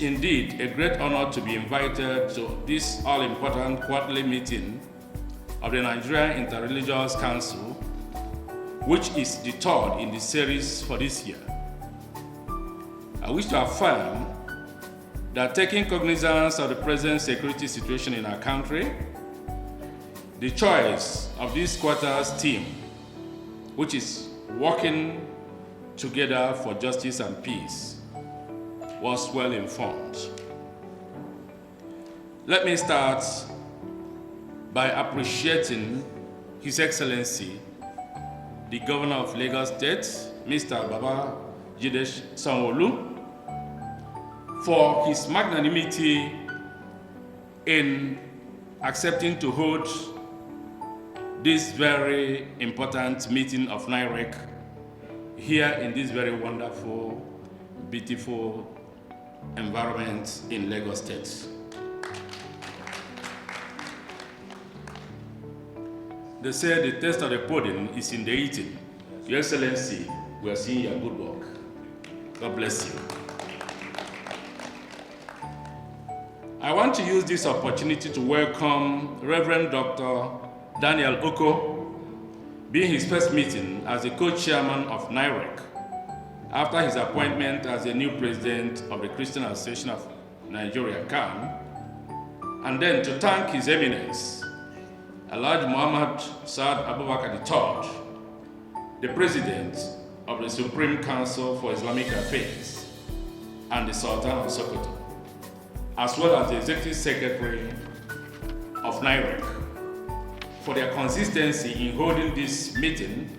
indeed a great honor to be invited to this all-important quarterly meeting of the Nigerian Interreligious Council, which is the third in the series for this year. I wish to affirm that taking cognizance of the present security situation in our country, the choice of this quarter's theme, which is working together for justice and peace, was well informed. Let me start by appreciating His Excellency, the Governor of Lagos State, Mr. Babajide Sanwo-Olu, for his magnanimity in accepting to hold this very important meeting of Nirec here in this very wonderful, beautiful environment in Lagos State. They say the taste of the pudding is in the eating. Your Excellency, we are seeing your good work. God bless you. I want to use this opportunity to welcome Reverend Dr. Daniel Oko, being his first meeting as the co-chairman of Nirec, after his appointment as the new president of the Christian Association of Nigeria, CAN, and then to thank His Eminence, Alhaji Muhammad Saad Abubakar III, the president of the Supreme Council for Islamic Affairs, and the Sultan of Sokoto, as well as the Executive Secretary of Nirec, for their consistency in holding this meeting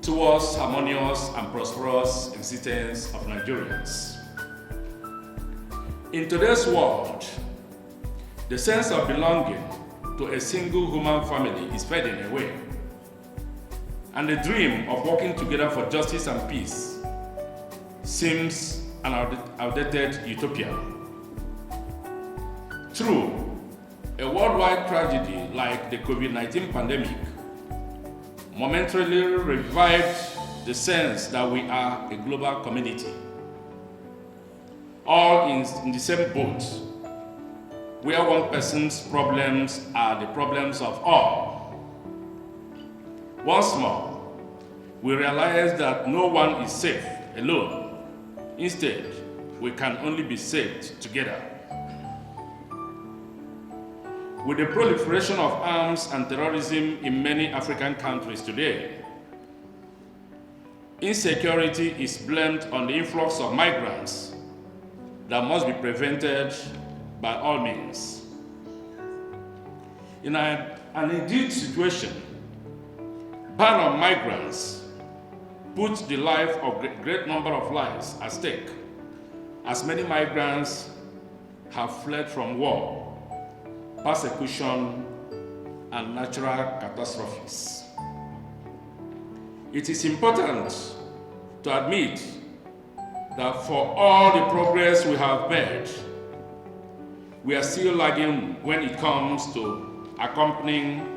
towards harmonious and prosperous existence of Nigerians. In today's world, the sense of belonging to a single human family is fading away, and the dream of working together for justice and peace seems an outdated utopia. True, a worldwide tragedy like the COVID-19 pandemic momentarily revived the sense that we are a global community, all in the same boat, where one person's problems are the problems of all. Once more, we realize that no one is safe alone. Instead, we can only be saved together. With the proliferation of arms and terrorism in many African countries today, insecurity is blamed on the influx of migrants that must be prevented by all means. In an indeed situation, ban on migrants puts the life of a great number of lives at stake, as many migrants have fled from war, persecution, and natural catastrophes. It is important to admit that for all the progress we have made, we are still lagging when it comes to accompanying,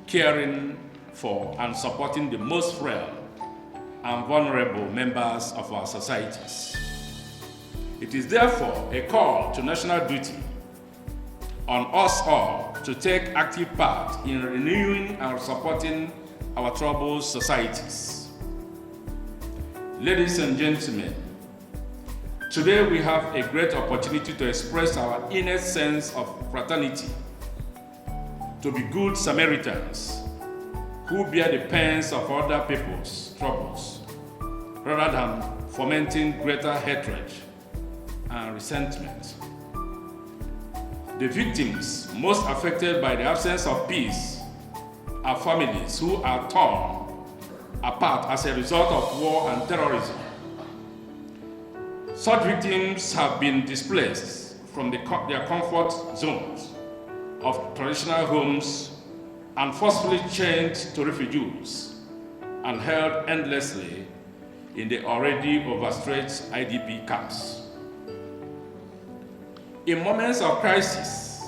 caring for, and supporting the most frail and vulnerable members of our societies. It is therefore a call to national duty on us all to take active part in renewing and supporting our troubled societies. Ladies and gentlemen, today we have a great opportunity to express our innate sense of fraternity, to be good Samaritans who bear the pains of other people's troubles, rather than fomenting greater hatred and resentment. The victims most affected by the absence of peace are families who are torn apart as a result of war and terrorism. Such victims have been displaced from their comfort zones of traditional homes and forcibly chained to refugees and held endlessly in the already overstretched IDP camps. In moments of crisis,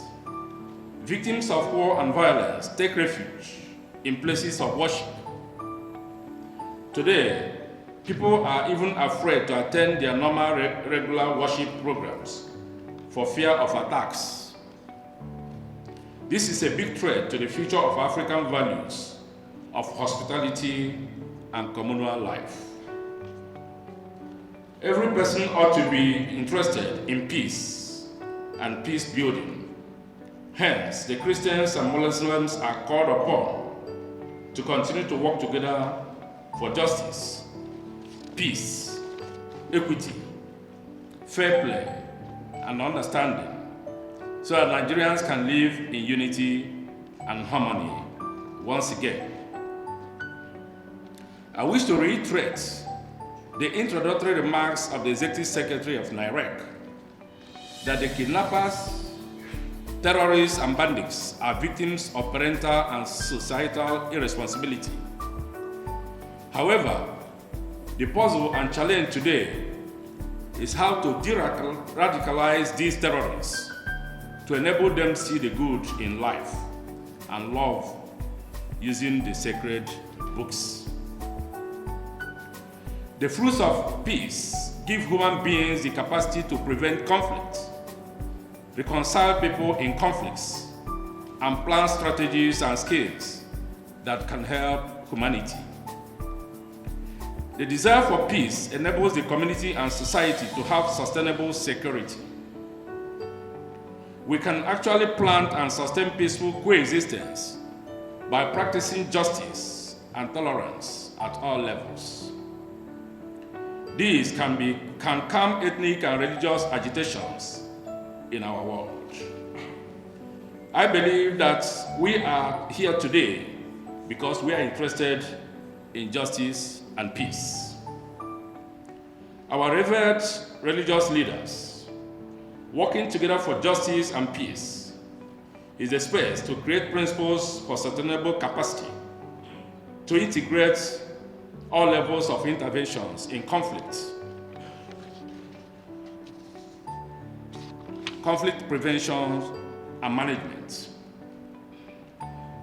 victims of war and violence take refuge in places of worship. Today, People are even afraid to attend their normal regular worship programs for fear of attacks. This is a big threat to the future of African values of hospitality and communal life. Every person ought to be interested in peace and peace building. Hence, the Christians and Muslims are called upon to continue to work together for justice, peace, equity, fair play, and understanding, so that Nigerians can live in unity and harmony once again. I wish to reiterate the introductory remarks of the Executive Secretary of Nirec that the kidnappers, terrorists, and bandits are victims of parental and societal irresponsibility. However, the puzzle and challenge today is how to de-radicalize these terrorists to enable them to see the good in life and love using the sacred books. The fruits of peace give human beings the capacity to prevent conflict, reconcile people in conflicts, and plan strategies and skills that can help humanity. The desire for peace enables the community and society to have sustainable security. We can actually plant and sustain peaceful coexistence by practicing justice and tolerance at all levels. These can calm ethnic and religious agitations in our world. I believe that we are here today because we are interested in justice and peace. Our revered religious leaders, working together for justice and peace, is a space to create principles for sustainable capacity, to integrate all levels of interventions in conflict prevention and management.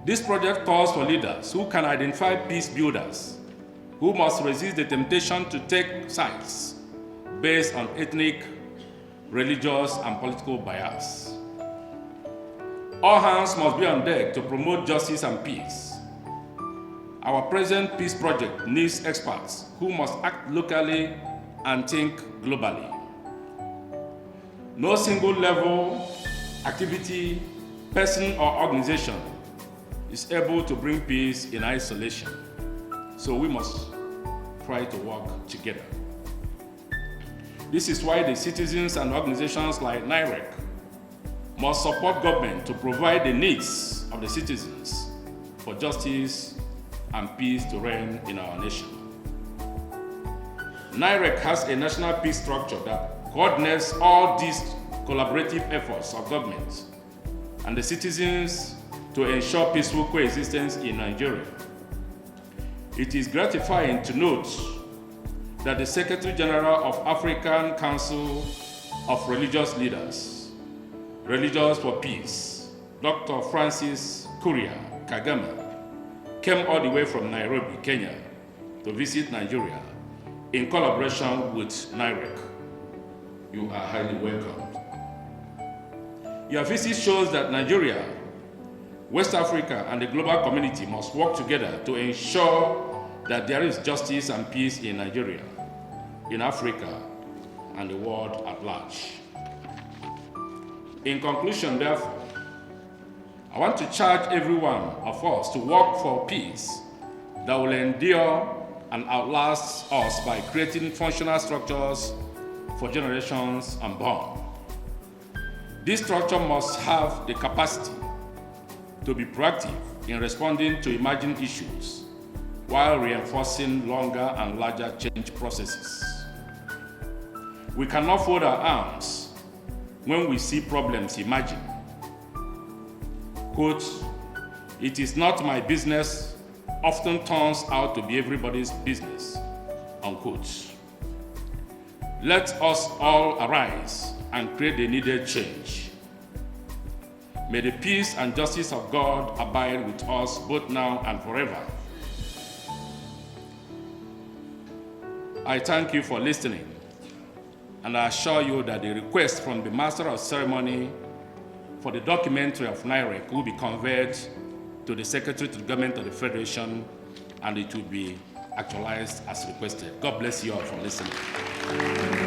This project calls for leaders who can identify peace builders, who must resist the temptation to take sides based on ethnic, religious, and political bias. All hands must be on deck to promote justice and peace. Our present peace project needs experts who must act locally and think globally. No single level, activity, person, or organization is able to bring peace in isolation. So we must try to work together. This is why the citizens and organizations like Nirec must support government to provide the needs of the citizens for justice and peace to reign in our nation. Nirec has a national peace structure that coordinates all these collaborative efforts of government and the citizens to ensure peaceful coexistence in Nigeria. It is gratifying to note that the Secretary General of African Council of Religious Leaders, Religious for Peace, Dr. Francis Kuria Kagame, came all the way from Nairobi, Kenya, to visit Nigeria in collaboration with Nirec. You are highly welcomed. Your visit shows that Nigeria, West Africa, and the global community must work together to ensure that there is justice and peace in Nigeria, in Africa, and the world at large. In conclusion, therefore, I want to charge every one of us to work for peace that will endure and outlast us by creating functional structures for generations unborn. This structure must have the capacity to be proactive in responding to emerging issues while reinforcing longer and larger change processes. We cannot fold our arms when we see problems emerging. Quote, "It is not my business," often turns out to be everybody's business, unquote. Let us all arise and create the needed change. May the peace and justice of God abide with us both now and forever. I thank you for listening, and I assure you that the request from the Master of Ceremony for the documentary of Nirec will be conveyed to the Secretary to the Government of the Federation, and it will be actualized as requested. God bless you all for listening.